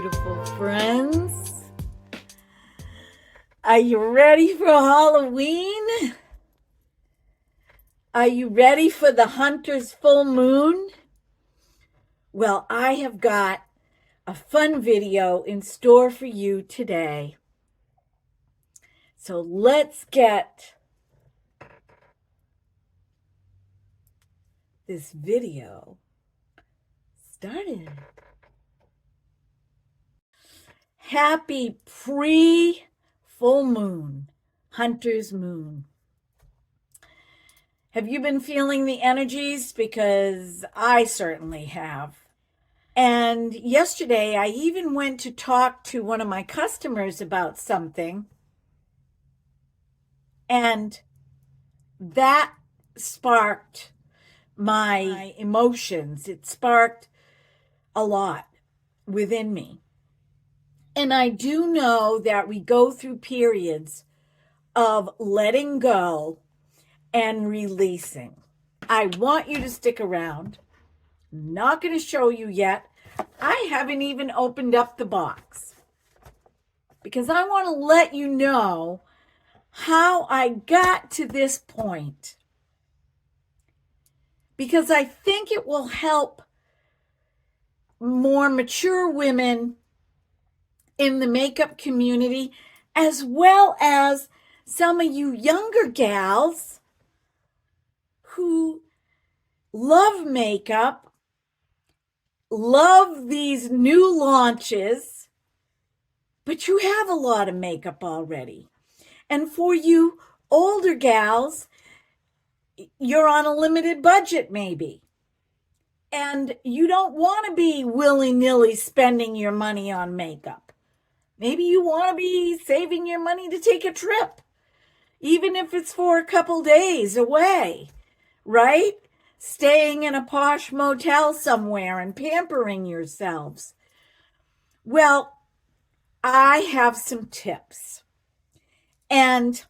beautiful friends. Are you ready for Halloween? Are you ready for the Hunter's full moon? Well, I have got a fun video in store for you today. So let's get this video started. Happy pre-full moon, Hunter's moon. Have you been feeling the energies? Because I certainly have. And yesterday I even went to talk to one of my customers about something, and that sparked my emotions. It sparked a lot within me. And I do know that we go through periods of letting go and releasing. I want you to stick around. I'm not going to show you yet. I haven't even opened up the box because I want to let you know how I got to this point, because I think it will help more mature women in the makeup community, as well as some of you younger gals who love makeup, love these new launches, but you have a lot of makeup already. And for you older gals, you're on a limited budget maybe, and you don't want to be willy-nilly spending your money on makeup. Maybe you want to be saving your money to take a trip, even if it's for a couple days away, right? Staying in a posh motel somewhere and pampering yourselves. Well, I have some tips. And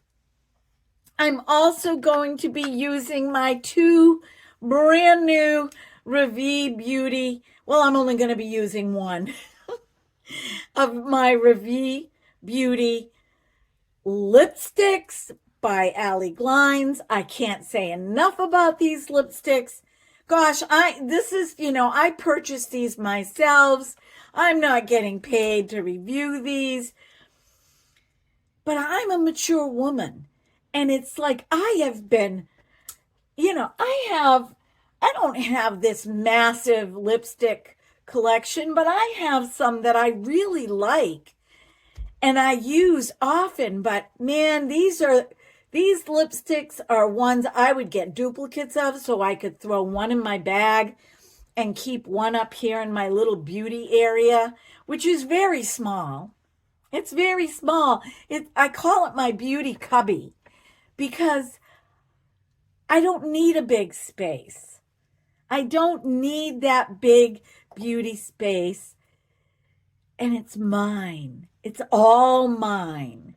I'm also going to be using my two brand new Ravie Beauty. Well, I'm only going to be using one of my Ravie Beauty lipsticks by Allie Glines. I can't say enough about these lipsticks. Gosh, I purchased these myself. I'm not getting paid to review these. But I'm a mature woman. And it's like I have been, I don't have this massive lipstick collection, but I have some that I really like and I use often. But man, these lipsticks are ones I would get duplicates of, so I could throw one in my bag and keep one up here in my little beauty area, which is very small. It's very small. I call it my beauty cubby because I don't need a big space. I don't need that big beauty space, and it's mine. It's all mine.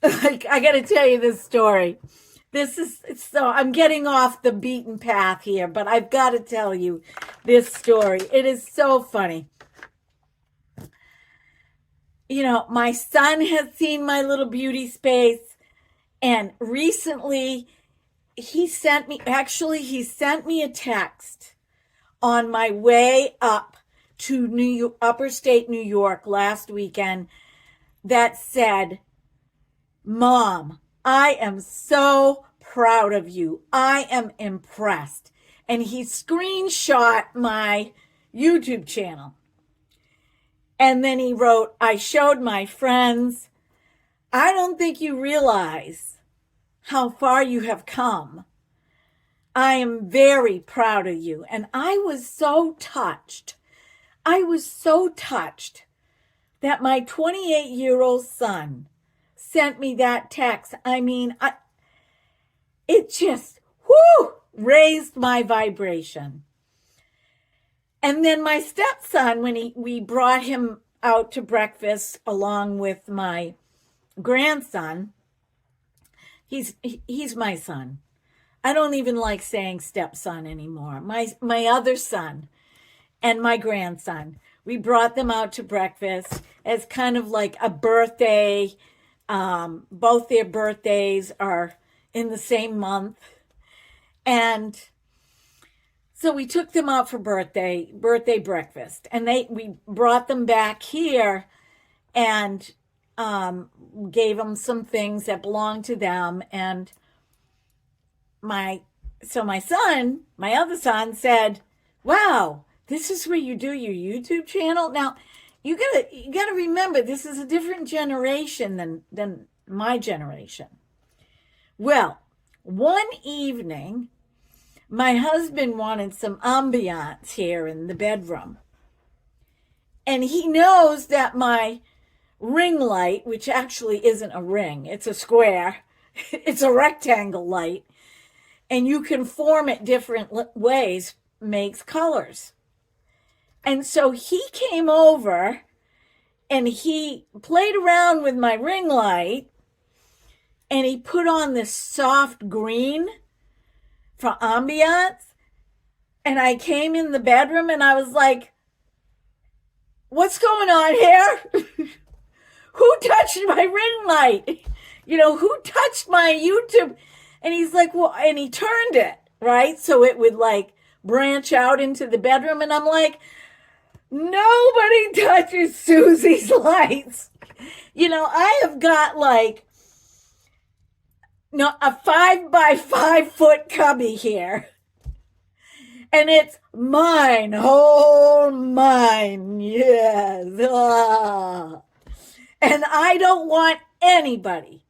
Like, I got to tell you this story. I'm getting off the beaten path here, but I've got to tell you this story. It is so funny. My son has seen my little beauty space, and recently he sent me a text on my way up to upper state New York last weekend that said, "Mom, I am so proud of you. I am impressed." And he screenshot my YouTube channel. And then he wrote, "I showed my friends. I don't think you realize how far you have come. I am very proud of you." And I was so touched. I was so touched that my 28-year-old son sent me that text. I mean, it just, raised my vibration. And then my stepson, when we brought him out to breakfast along with my grandson, he's my son. I don't even like saying stepson anymore. My other son and my grandson. we brought them out to breakfast as kind of like a birthday. Both their birthdays are in the same month. And so we took them out for birthday breakfast. And we brought them back here and gave them some things that belonged to them. And my other son said, wow, this is where you do your YouTube channel. Now, you gotta remember, this is a different generation than my generation. Well, one evening, my husband wanted some ambiance here in the bedroom. And he knows that my ring light, which actually isn't a ring, it's a square, it's a rectangle light, and you can form it different ways, makes colors. And so he came over and he played around with my ring light and he put on this soft green for ambiance. And I came in the bedroom and I was like, what's going on here? Who touched my ring light? Who touched my YouTube? And he's like, well, and he turned it, right? So it would like branch out into the bedroom. And I'm like, nobody touches Susie's lights. I have got like a 5-by-5-foot cubby here. And it's mine, whole mine, yes. And I don't want anybody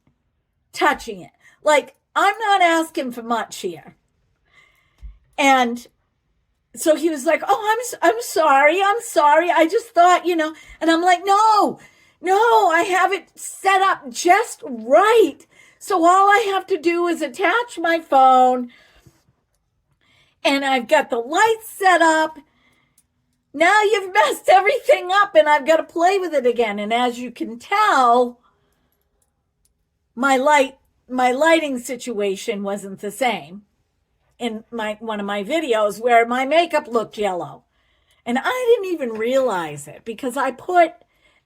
touching it. Like, I'm not asking for much here. And so he was like, oh, I'm sorry. I just thought, and I'm like, no, I have it set up just right. So all I have to do is attach my phone and I've got the lights set up. Now you've messed everything up and I've got to play with it again. And as you can tell, my lighting situation wasn't the same in one of my videos where my makeup looked yellow. And I didn't even realize it because I put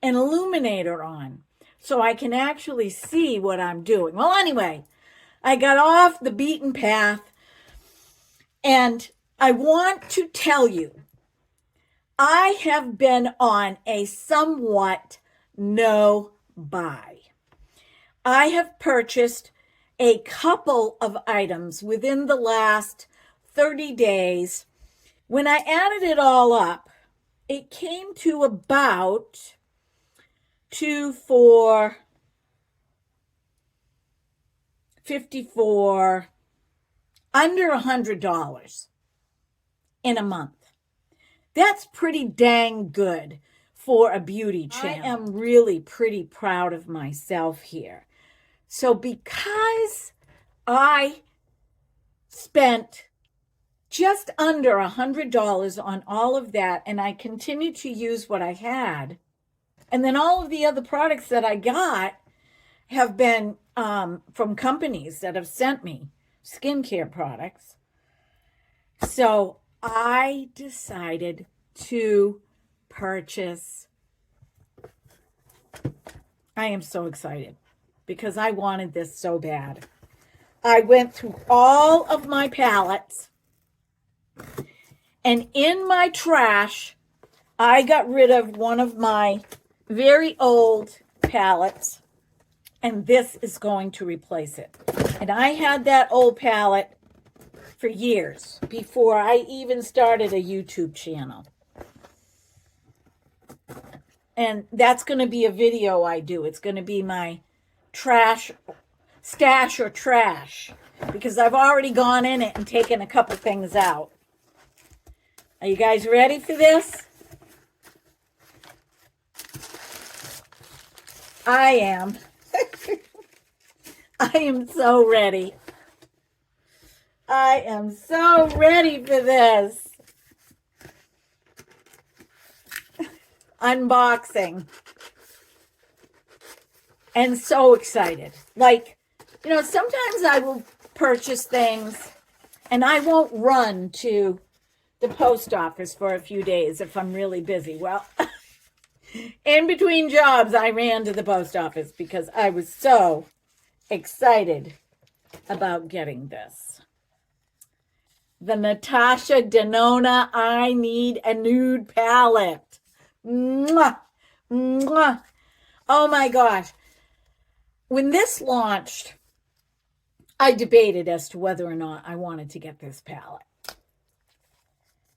an illuminator on so I can actually see what I'm doing. Well, anyway, I got off the beaten path and I want to tell you, I have been on a somewhat no-buy. I have purchased a couple of items within the last 30 days. When I added it all up, it came to about 2 for $54, under $100 in a month. That's pretty dang good for a beauty channel. I am really pretty proud of myself here. So because I spent just under $100 on all of that, and I continued to use what I had, and then all of the other products that I got have been from companies that have sent me skincare products. So I decided to purchase. I am so excited because I wanted this so bad. I went through all of my palettes, and in my trash, I got rid of one of my very old palettes, and this is going to replace it. And I had that old palette for years before I even started a YouTube channel. And that's going to be a video I do. It's going to be my stash or trash, because I've already gone in it and taken a couple things out. Are you guys ready for this? I am. I am so ready. I am so ready for this. Unboxing. And so excited. Like, sometimes I will purchase things and I won't run to the post office for a few days if I'm really busy. Well, In between jobs, I ran to the post office because I was so excited about getting this. The Natasha Denona I Need a Nude palette. Mwah! Mwah! Oh my gosh. When this launched, I debated as to whether or not I wanted to get this palette.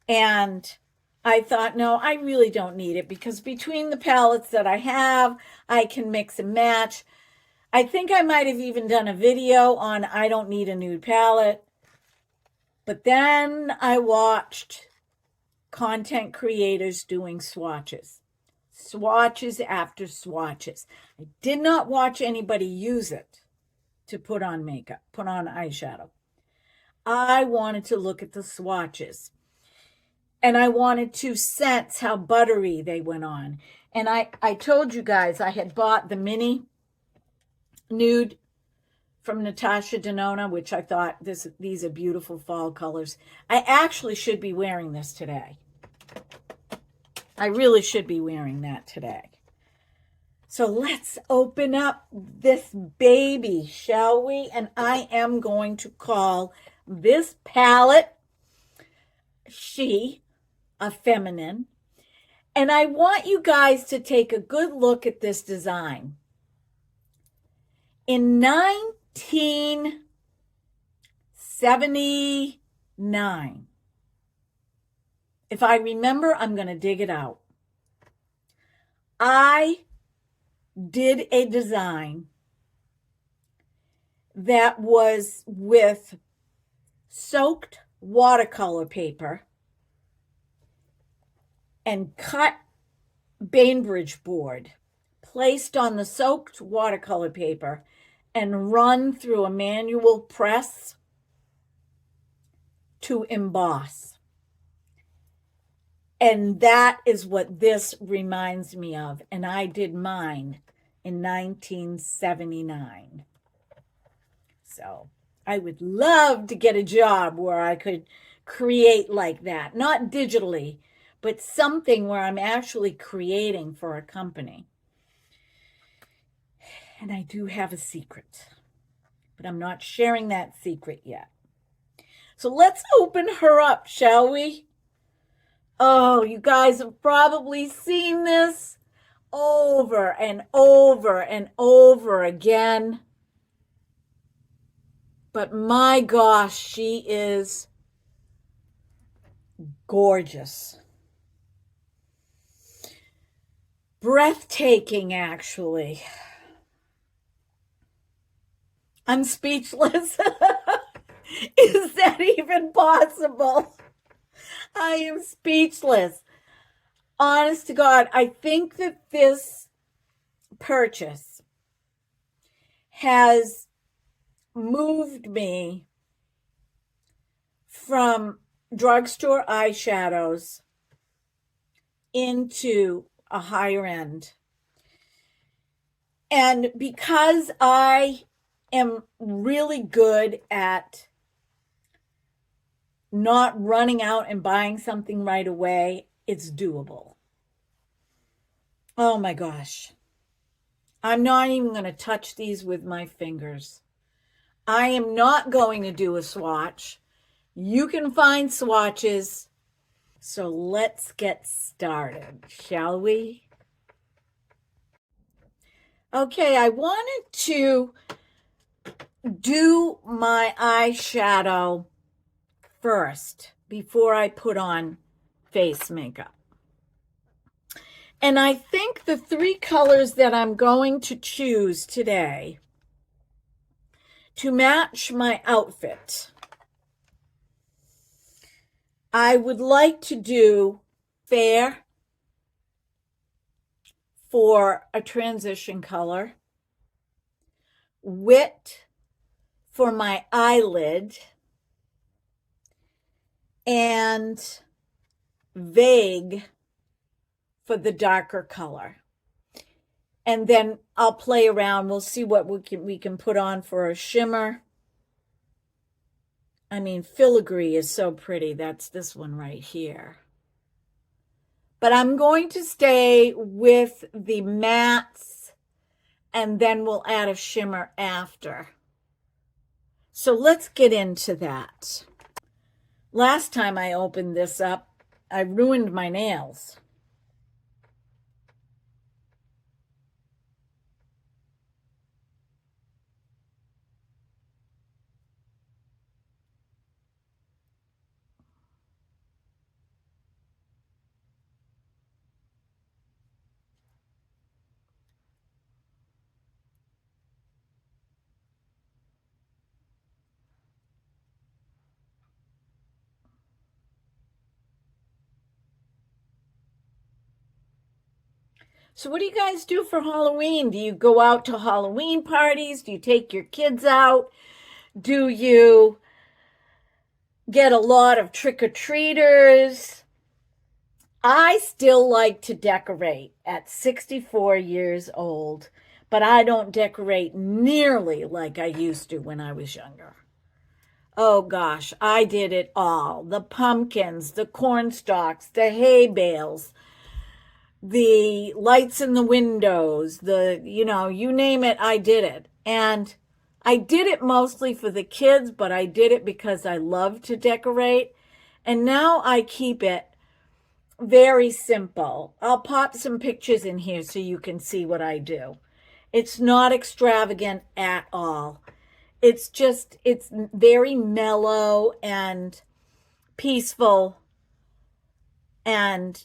And I thought, no, I really don't need it because between the palettes that I have, I can mix and match. I think I might have even done a video on I don't need a nude palette. But then I watched content creators doing swatches. Swatches after swatches. I did not watch anybody use it to put on makeup, put on eyeshadow. I wanted to look at the swatches. And I wanted to sense how buttery they went on. And I told you guys I had bought the mini nude from Natasha Denona, which I thought these are beautiful fall colors. I actually should be wearing this today. I really should be wearing that today. So let's open up this baby, shall we? And I am going to call this palette a feminine. And I want you guys to take a good look at this design. In 1979, if I remember, I'm going to dig it out. I did a design that was with soaked watercolor paper and cut Bainbridge board placed on the soaked watercolor paper and run through a manual press to emboss. And that is what this reminds me of. And I did mine in 1979. So I would love to get a job where I could create like that. Not digitally, but something where I'm actually creating for a company. And I do have a secret, but I'm not sharing that secret yet. So let's open her up, shall we? Oh, you guys have probably seen this over and over and over again. But my gosh, she is gorgeous. Breathtaking, actually. I'm speechless. Is that even possible? I am speechless. Honest to God, I think that this purchase has moved me from drugstore eyeshadows into a higher end. And because I am really good at not running out and buying something right away, it's doable. Oh my gosh. I'm not even going to touch these with my fingers. I am not going to do a swatch. You can find swatches. So let's get started, shall we? Okay, I wanted to do my eyeshadow first before I put on face makeup. And I think the three colors that I'm going to choose today to match my outfit, I would like to do fair for a transition color, wit for my eyelid, and vague for the darker color. And then I'll play around. We'll see what we can put on for a shimmer. I mean, filigree is so pretty. That's this one right here. But I'm going to stay with the mattes, and then we'll add a shimmer after. So let's get into that. Last time I opened this up, I ruined my nails. So what do you guys do for Halloween? Do you go out to Halloween parties? Do you take your kids out? Do you get a lot of trick-or-treaters? I still like to decorate at 64 years old, but I don't decorate nearly like I used to when I was younger. Oh gosh, I did it all. The pumpkins, the corn stalks, the hay bales, the lights in the windows, you name it, I did it. And I did it mostly for the kids, but I did it because I love to decorate. And now I keep it very simple. I'll pop some pictures in here so you can see what I do. It's not extravagant at all. It's very mellow and peaceful and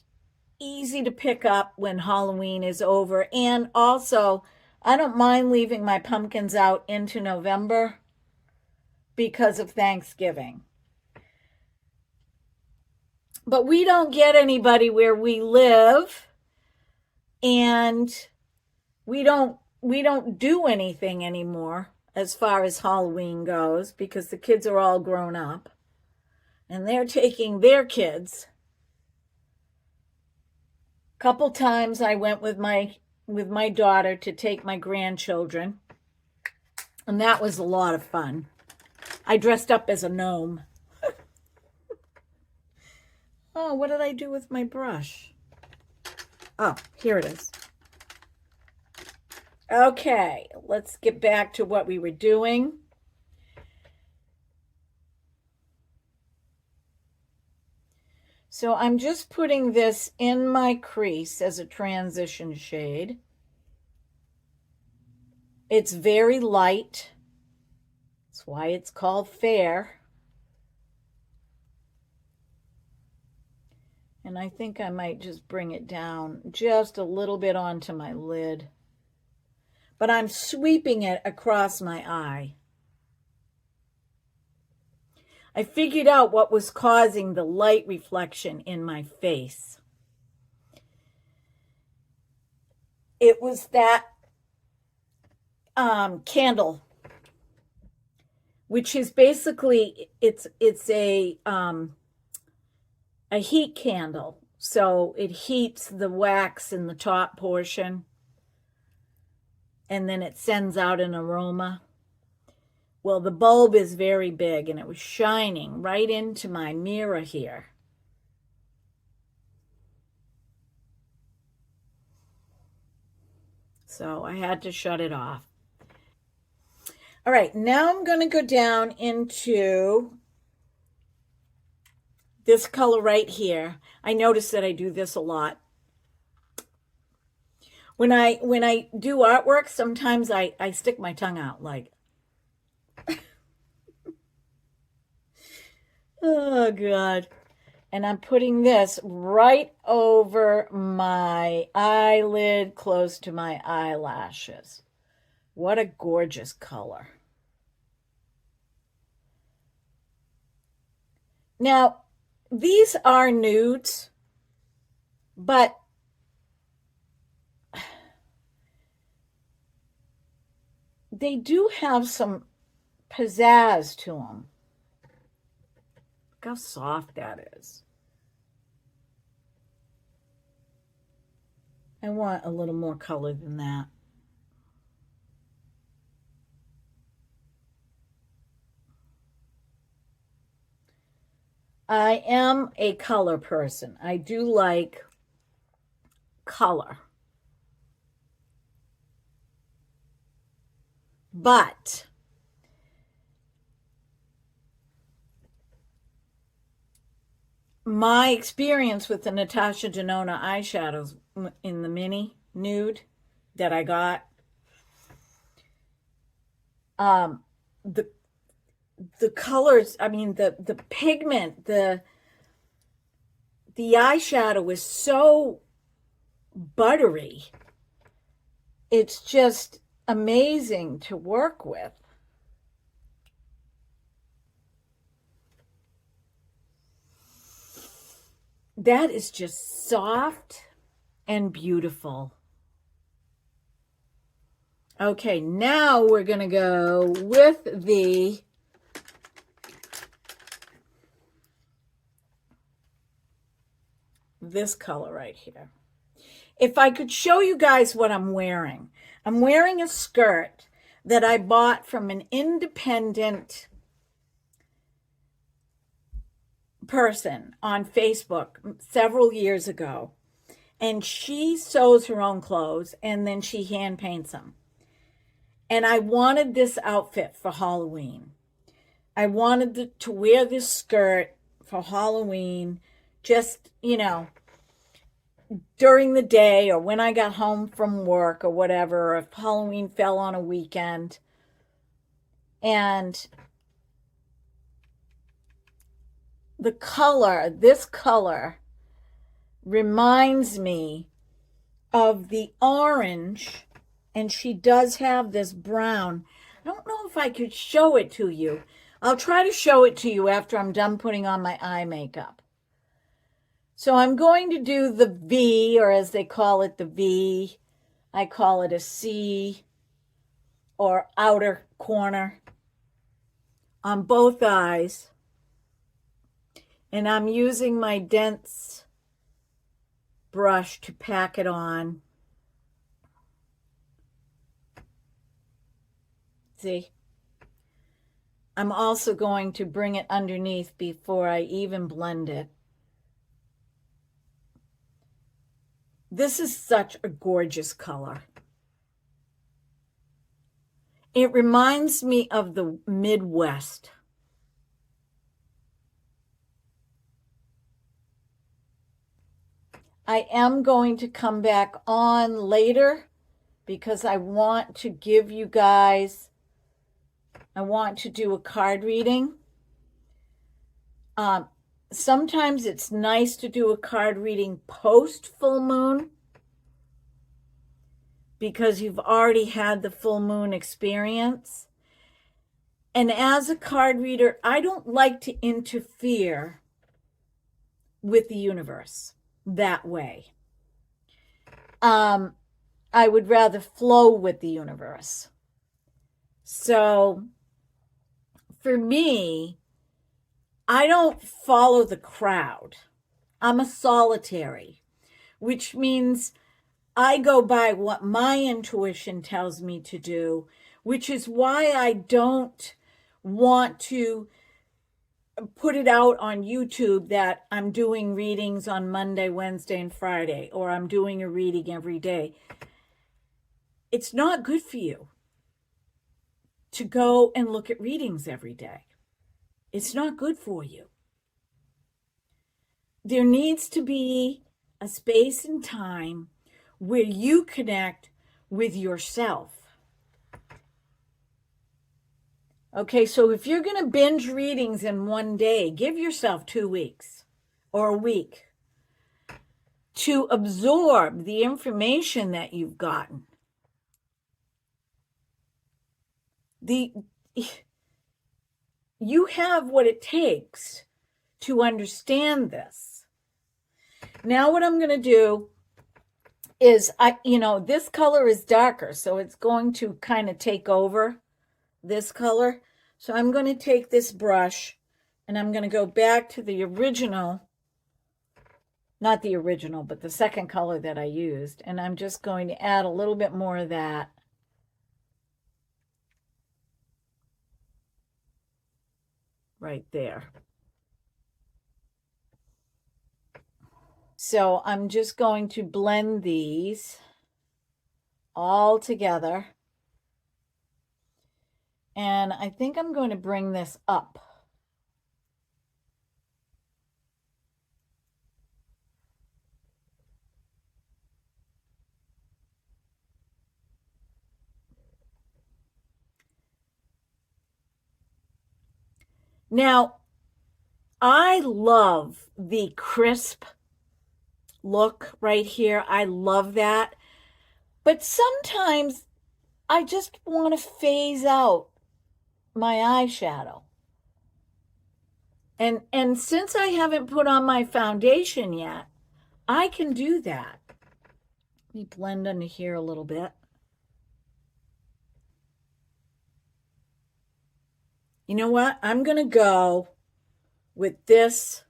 easy to pick up when Halloween is over. And also, I don't mind leaving my pumpkins out into November because of Thanksgiving. But we don't get anybody where we live, and we don't do anything anymore as far as Halloween goes because the kids are all grown up and they're taking their kids. Couple times I went with my daughter to take my grandchildren, and that was a lot of fun. I dressed up as a gnome. Oh, what did I do with my brush? Oh, here it is. Okay, let's get back to what we were doing. So I'm just putting this in my crease as a transition shade. It's very light. That's why it's called Fair. And I think I might just bring it down just a little bit onto my lid. But I'm sweeping it across my eye. I figured out what was causing the light reflection in my face. It was that candle, which is basically, it's a heat candle. So it heats the wax in the top portion, and then it sends out an aroma. Well, the bulb is very big, and it was shining right into my mirror here. So I had to shut it off. All right, now I'm going to go down into this color right here. I notice that I do this a lot. When I do artwork, sometimes I stick my tongue out like, oh God. And I'm putting this right over my eyelid, close to my eyelashes. What a gorgeous color. Now, these are nudes, but they do have some pizzazz to them. Look how soft that is. I want a little more color than that. I am a color person. I do like color. But my experience with the Natasha Denona eyeshadows in the mini nude that I got, the colors, I mean the pigment, the eyeshadow is so buttery. It's just amazing to work with. That is just soft and beautiful. Okay, now we're going to go with this color right here. If I could show you guys what I'm wearing. I'm wearing a skirt that I bought from an independent person on Facebook several years ago. And she sews her own clothes and then she hand paints them. And I wanted this outfit for Halloween. I wanted to wear this skirt for Halloween, just, you know, during the day or when I got home from work or whatever, or if Halloween fell on a weekend. And the color, this color, reminds me of the orange, and she does have this brown. I don't know if I could show it to you. I'll try to show it to you after I'm done putting on my eye makeup. So I'm going to do the V, or as they call it, the V. I call it a C, or outer corner, on both eyes. And I'm using my dense brush to pack it on. See? I'm also going to bring it underneath before I even blend it. This is such a gorgeous color. It reminds me of the Midwest. I am going to come back on later because I want to give you guys, I want to do a card reading. Sometimes it's nice to do a card reading post full moon because you've already had the full moon experience. And as a card reader, I don't like to interfere with the universe that way. I would rather flow with the universe. So for me, I don't follow the crowd. I'm a solitary, which means I go by what my intuition tells me to do, which is why I don't want to put it out on YouTube that I'm doing readings on Monday, Wednesday, and Friday, or I'm doing a reading every day. It's not good for you to go and look at readings every day. It's not good for you. There needs to be a space and time where you connect with yourself. Okay, so if you're going to binge readings in one day, give yourself 2 weeks or a week to absorb the information that you've gotten. You have what it takes to understand this. Now what I'm going to do is, this color is darker, so it's going to kind of take over this color. So I'm going to take this brush and I'm going to go back to the original, not the original, but the second color that I used. And I'm just going to add a little bit more of that. Right there. So I'm just going to blend these all together. And I think I'm going to bring this up. Now, I love the crisp look right here. I love that. But sometimes I just want to phase out my eyeshadow. And since I haven't put on my foundation yet, I can do that. Let me blend under here a little bit. You know what? I'm going to go with this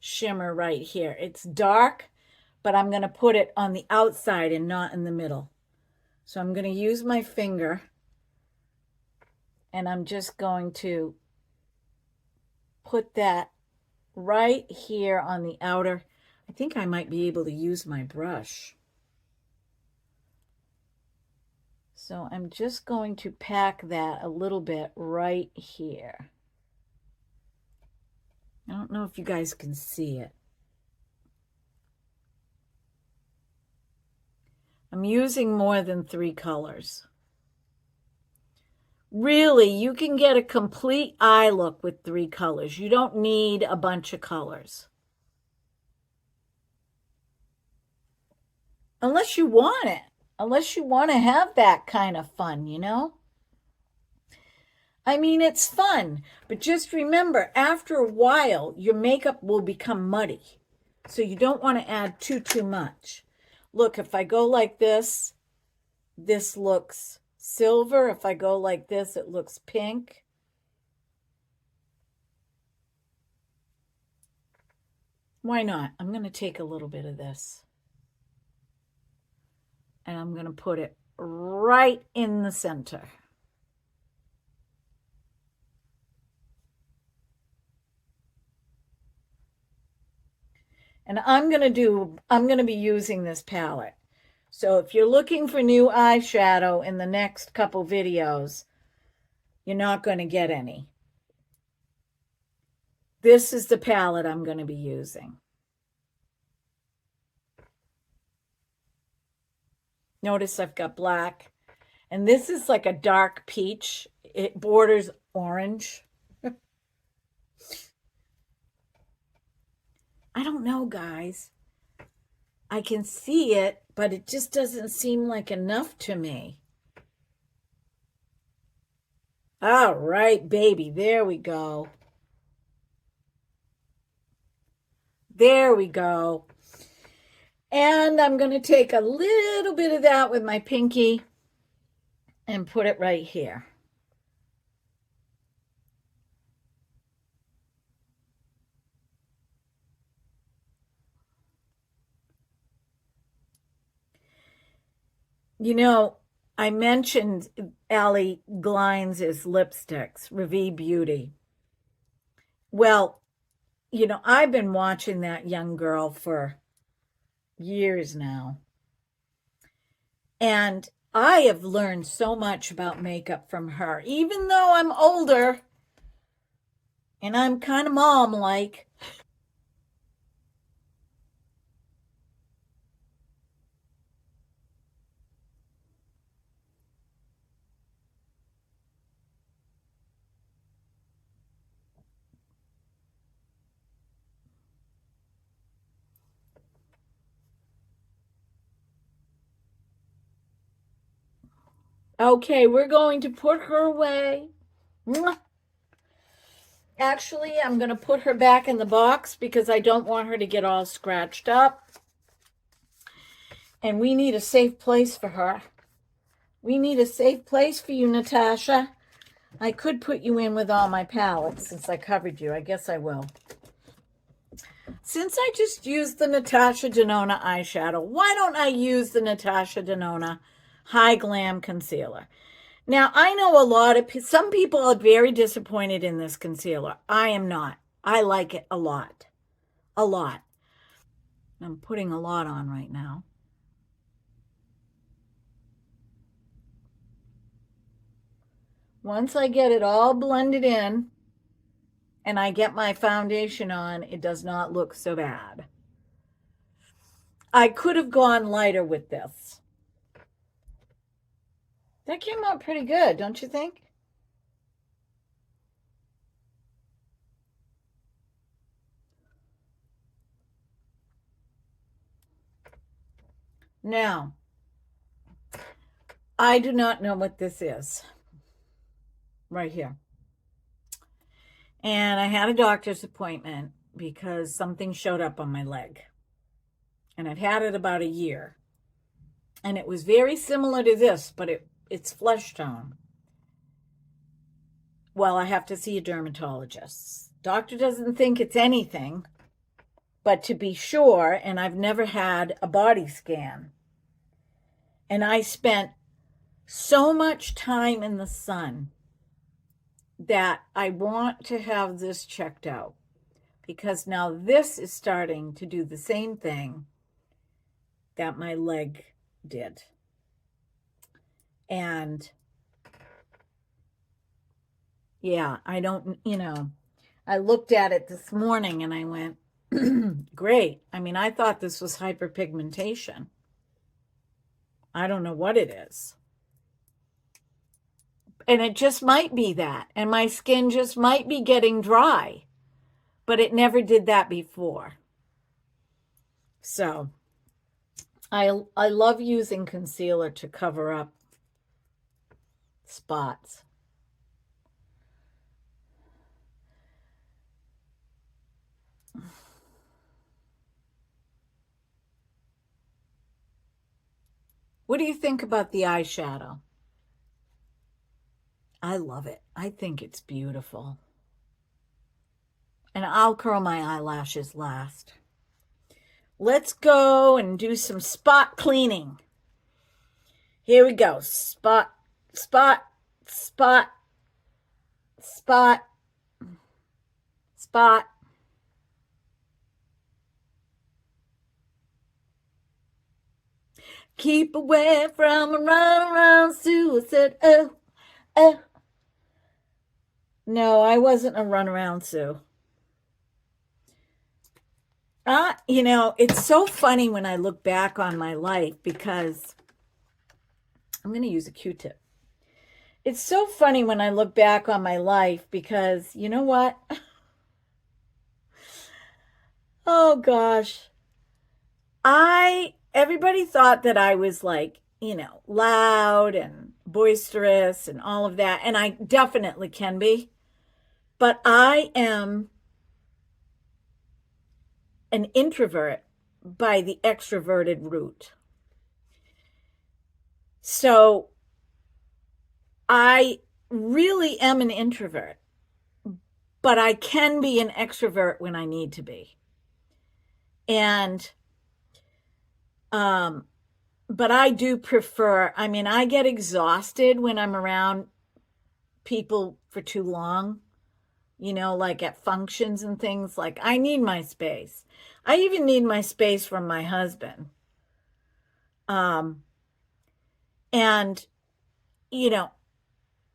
shimmer right here. It's dark, but I'm going to put it on the outside and not in the middle. So I'm going to use my finger, and I'm just going to put that right here on the outer. I think I might be able to use my brush. So I'm just going to pack that a little bit right here. I don't know if you guys can see it. I'm using more than 3 colors. Really, you can get a complete eye look with 3 colors. You don't need a bunch of colors. Unless you want it. Unless you want to have that kind of fun, you know? I mean, it's fun, but just remember, after a while, your makeup will become muddy. So you don't want to add too much. Look, if I go like this, this looks silver. If I go like this, it looks pink. Why not? I'm going to take a little bit of this. And I'm going to put it right in the center. And I'm going to be using this palette. So if you're looking for new eyeshadow in the next couple videos, you're not going to get any. This is the palette I'm going to be using. Notice I've got black. And this is like a dark peach. It borders orange. I don't know, guys. I can see it, but it just doesn't seem like enough to me. All right, baby. There we go. There we go. And I'm going to take a little bit of that with my pinky and put it right here. You know, I mentioned Allie Glines' lipsticks, Ravie Beauty. Well, you know, I've been watching that young girl for years now. And I have learned so much about makeup from her, even though I'm older and I'm kind of mom-like. Okay, we're going to put her away. Actually, I'm going to put her back in the box because I don't want her to get all scratched up. And we need a safe place for her. We need a safe place for you, Natasha. I could put you in with all my palettes since I covered you. I guess I will. Since I just used the Natasha Denona eyeshadow, why don't I use the Natasha Denona High Glam Concealer? Now, I know some people are very disappointed in this concealer. I am not. I like it a lot. A lot. I'm putting a lot on right now. Once I get it all blended in and I get my foundation on, it does not look so bad. I could have gone lighter with this. That came out pretty good, don't you think? Now, I do not know what this is right here. And I had a doctor's appointment because something showed up on my leg. And I've had it about a year. And it was very similar to this, but it's flesh tone. Well, I have to see a dermatologist. Doctor doesn't think it's anything, but to be sure, and I've never had a body scan. And I spent so much time in the sun that I want to have this checked out, because now this is starting to do the same thing that my leg did. And yeah, I don't, I looked at it this morning and I went, great. I mean, I thought this was hyperpigmentation. I don't know what it is. And it just might be that. And my skin just might be getting dry. But it never did that before. So I love using concealer to cover up spots. What do you think about the eyeshadow? I love it. I think it's beautiful. And I'll curl my eyelashes last. Let's go and do some spot cleaning. Here we go. Spot, spot, spot, spot, spot. Keep away from a runaround Sue. Oh, oh. No, I wasn't a runaround Sue. It's so funny when I look back on my life, because I'm going to use a Q-tip. It's so funny when I look back on my life, because you know what? Oh gosh. Everybody thought that I was like, loud and boisterous and all of that. And I definitely can be. But I am an introvert by the extroverted route. So I really am an introvert, but I can be an extrovert when I need to be. And but I do prefer, I get exhausted when I'm around people for too long, like at functions and things. Like, I need my space. I even need my space from my husband. And,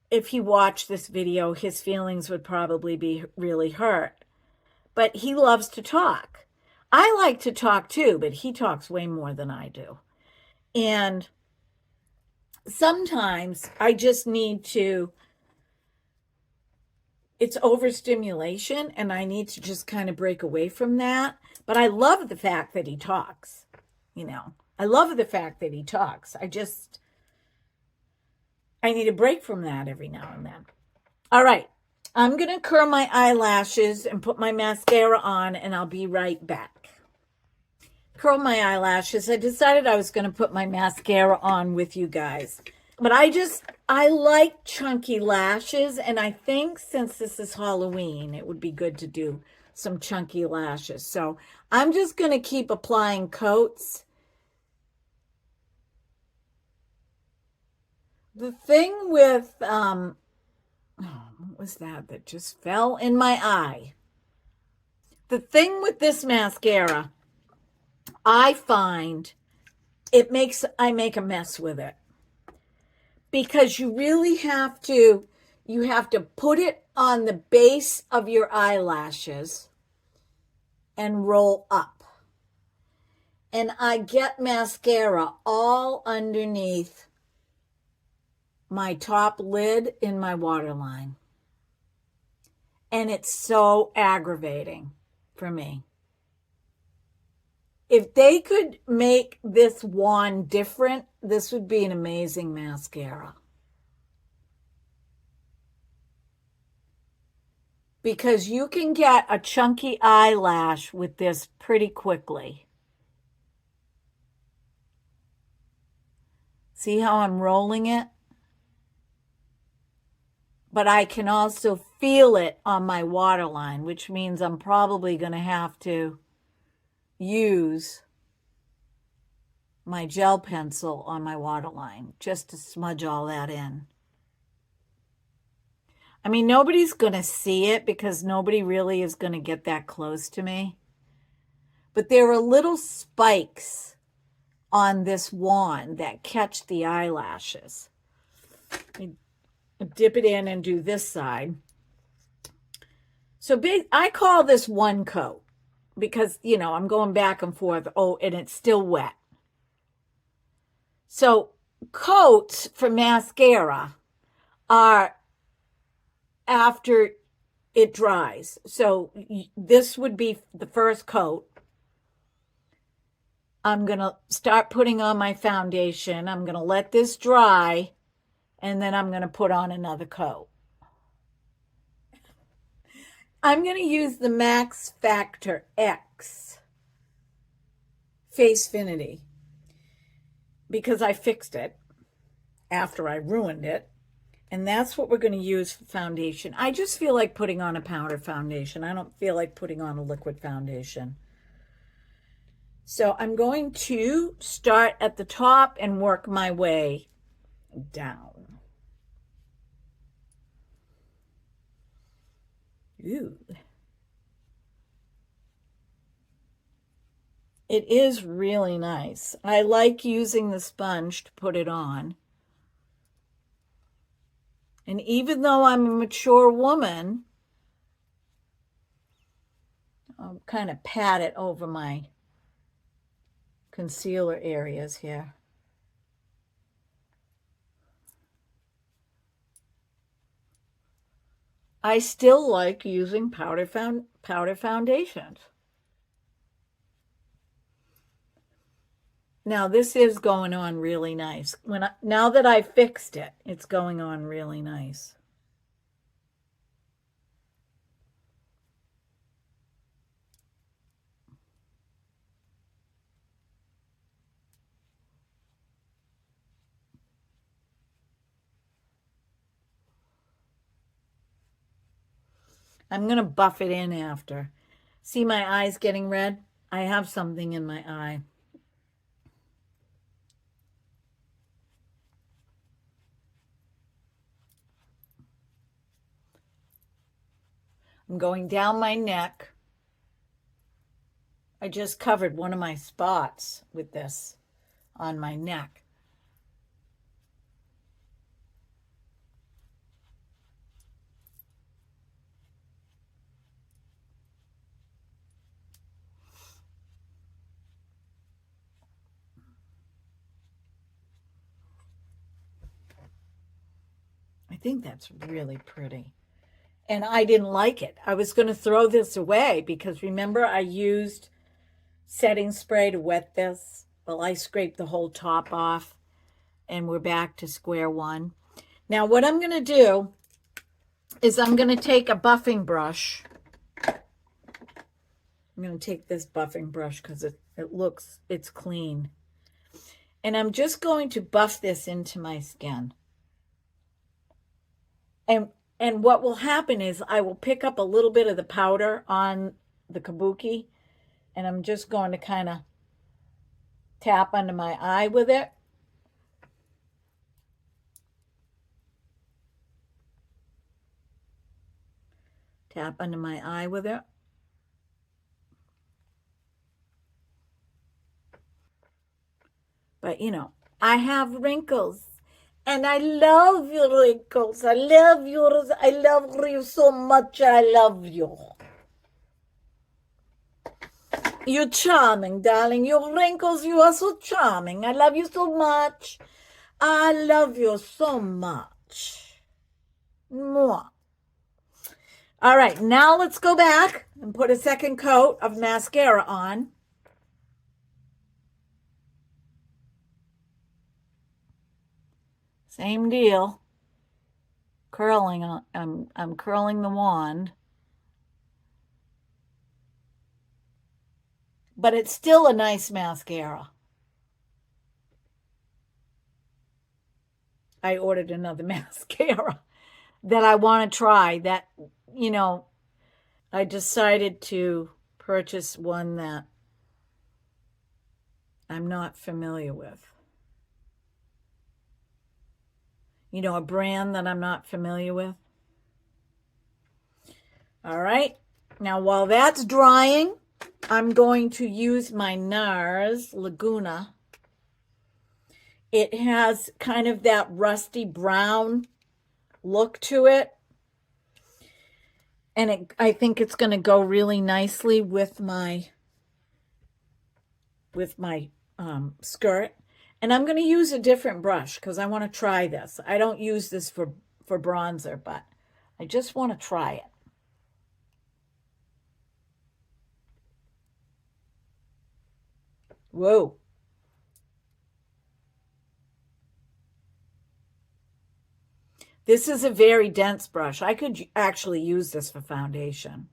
if he watched this video, his feelings would probably be really hurt. But he loves to talk. I like to talk too, but he talks way more than I do. And sometimes I just need to, it's overstimulation, and I need to just kind of break away from that. But I love the fact that he talks, I love the fact that he talks. I need a break from that every now and then. All right. I'm going to curl my eyelashes and put my mascara on, and I'll be right back. Curl my eyelashes. I decided I was going to put my mascara on with you guys. But I like chunky lashes, and I think since this is Halloween, it would be good to do some chunky lashes. So I'm just going to keep applying coats. The thing with, what was that just fell in my eye? The thing with this mascara I find I make a mess with it, because you really have to, put it on the base of your eyelashes and roll up. And I get mascara all underneath my top lid in my waterline. And it's so aggravating for me. If they could make this wand different, this would be an amazing mascara. Because you can get a chunky eyelash with this pretty quickly. See how I'm rolling it? But I can also feel it on my waterline, which means I'm probably going to have to use my gel pencil on my waterline just to smudge all that in. I mean, nobody's going to see it because nobody really is going to get that close to me. But there are little spikes on this wand that catch the eyelashes. I dip it in and do this side. So I call this one coat because, you know, I'm going back and forth. Oh, and it's still wet. So coats for mascara are after it dries. So this would be the first coat. I'm going to start putting on my foundation. I'm going to let this dry, and then I'm going to put on another coat. I'm going to use the Max Factor X Facefinity because I fixed it after I ruined it. And that's what we're going to use for foundation. I just feel like putting on a powder foundation. I don't feel like putting on a liquid foundation. So I'm going to start at the top and work my way down. Ooh. It is really nice. I like using the sponge to put it on. And even though I'm a mature woman, I'll kind of pat it over my concealer areas here. I still like using powder foundations. Now this is going on really nice. Now that I fixed it, it's going on really nice. I'm going to buff it in after. See my eyes getting red? I have something in my eye. I'm going down my neck. I just covered one of my spots with this on my neck. I think that's really pretty. And I didn't like it. I was going to throw this away because remember I used setting spray to wet this? Well, I scraped the whole top off and we're back to square one. Now what I'm going to do is I'm going to take a buffing brush. I'm going to take this buffing brush because it's clean. And I'm just going to buff this into my skin. And what will happen is I will pick up a little bit of the powder on the kabuki, and I'm just going to kind of tap under my eye with it. Tap under my eye with it. But, you know, I have wrinkles. And I love your wrinkles. I love yours. I love you so much. I love you. You're charming, darling. Your wrinkles, you are so charming. I love you so much. I love you so much. Mwah. All right, now let's go back and put a second coat of mascara on. Same deal. Curling, I'm curling the wand. But it's still a nice mascara. I ordered another mascara that I want to try. That, you know, I decided to purchase one that I'm not familiar with. You know, a brand that I'm not familiar with. All right. Now, while that's drying, I'm going to use my Nars Laguna. It has kind of that rusty brown look to it. And I think it's going to go really nicely with my skirt. And I'm going to use a different brush because I want to try this. I don't use this for bronzer, but I just want to try it. Whoa. This is a very dense brush. I could actually use this for foundation.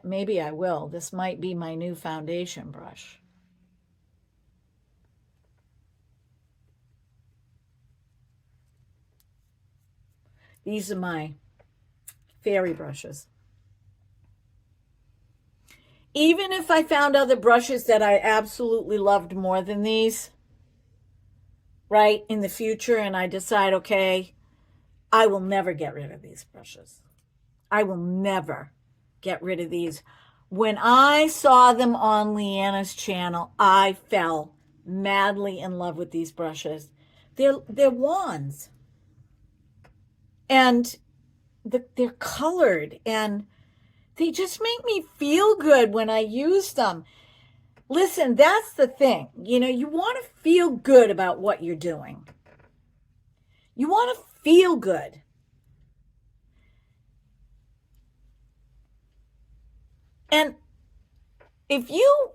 Maybe I will. This might be my new foundation brush. These are my fairy brushes. Even if I found other brushes that I absolutely loved more than these, right, in the future, and I decide, okay, I will never get rid of these brushes. I will never get rid of these. When I saw them on Leanna's channel, I fell madly in love with these brushes. They're wands. And they're colored, and they just make me feel good when I use them. Listen, that's the thing. You know, you want to feel good about what you're doing. You want to feel good. And if you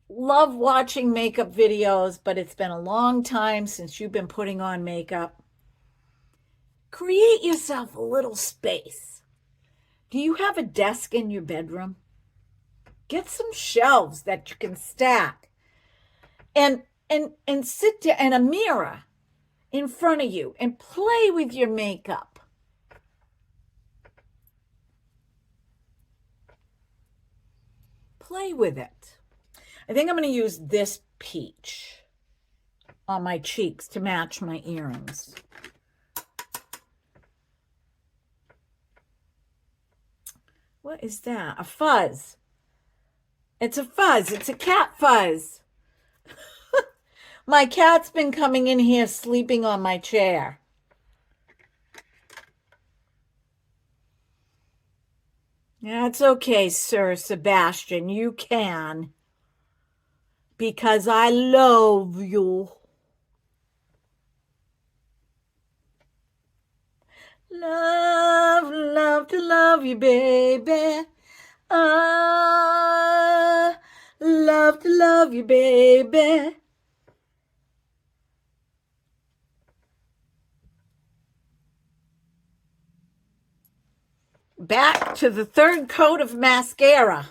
love watching makeup videos, but it's been a long time since you've been putting on makeup, create yourself a little space. Do you have a desk in your bedroom? Get some shelves that you can stack and sit there, and a mirror in front of you, and play with your makeup. Play with it. I think I'm going to use this peach on my cheeks to match my earrings. What is that? A fuzz. It's a fuzz. It's a cat fuzz. My cat's been coming in here sleeping on my chair. That's okay, Sir Sebastian. You can. Because I love you. Love to love you, baby. I love to love you, baby. Back to the third coat of mascara.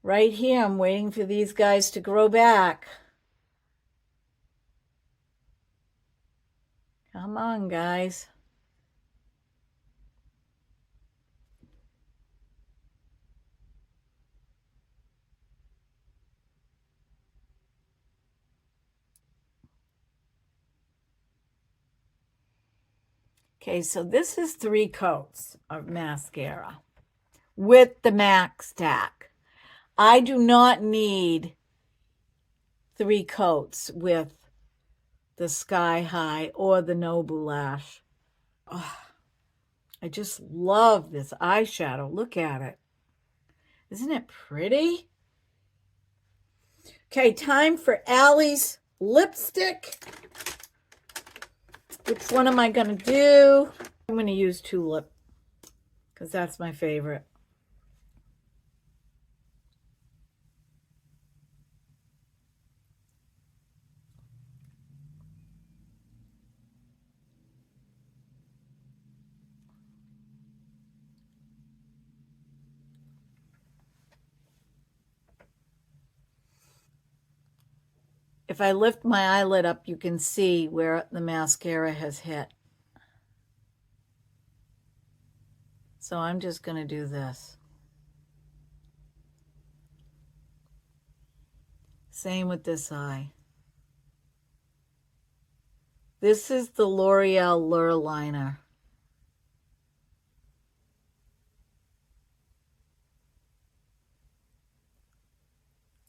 Right here, I'm waiting for these guys to grow back. Come on, guys. Okay, so this is 3 coats of mascara with the MAC Stack. I do not need 3 coats with the Sky High or the Nobu Lash. Oh, I just love this eyeshadow. Look at it. Isn't it pretty? Okay, time for Allie's lipstick. Which one am I going to do? I'm going to use Tulip because that's my favorite. If I lift my eyelid up, you can see where the mascara has hit. So I'm just going to do this. Same with this eye. This is the L'Oreal Lure Liner.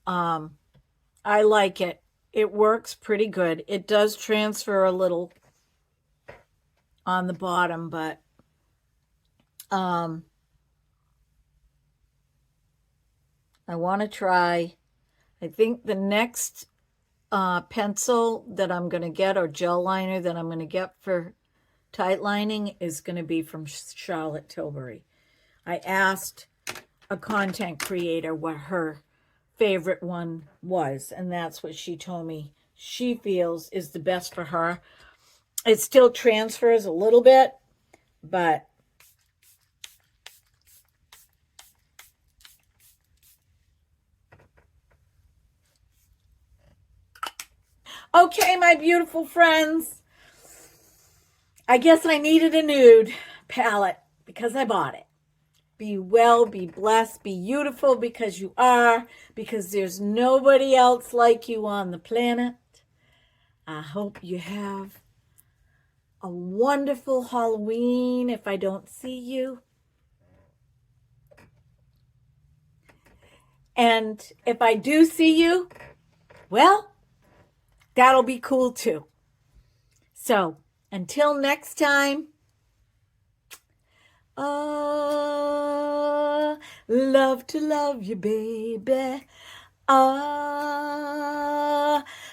I like it. It works pretty good. It does transfer a little on the bottom, but I want to try, I think the next pencil that I'm going to get, or gel liner that I'm going to get for tight lining, is going to be from Charlotte Tilbury. I asked a content creator what her favorite one was, and that's what she told me she feels is the best for her. It still transfers a little bit, but okay, my beautiful friends, I guess I needed a nude palette because I bought it. Be well, be blessed, be beautiful because you are, because there's nobody else like you on the planet. I hope you have a wonderful Halloween if I don't see you. And if I do see you, well, that'll be cool too. So until next time, love to love you, baby.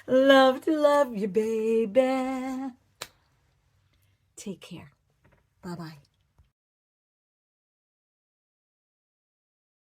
Love to love you, baby. Take care. Bye-bye.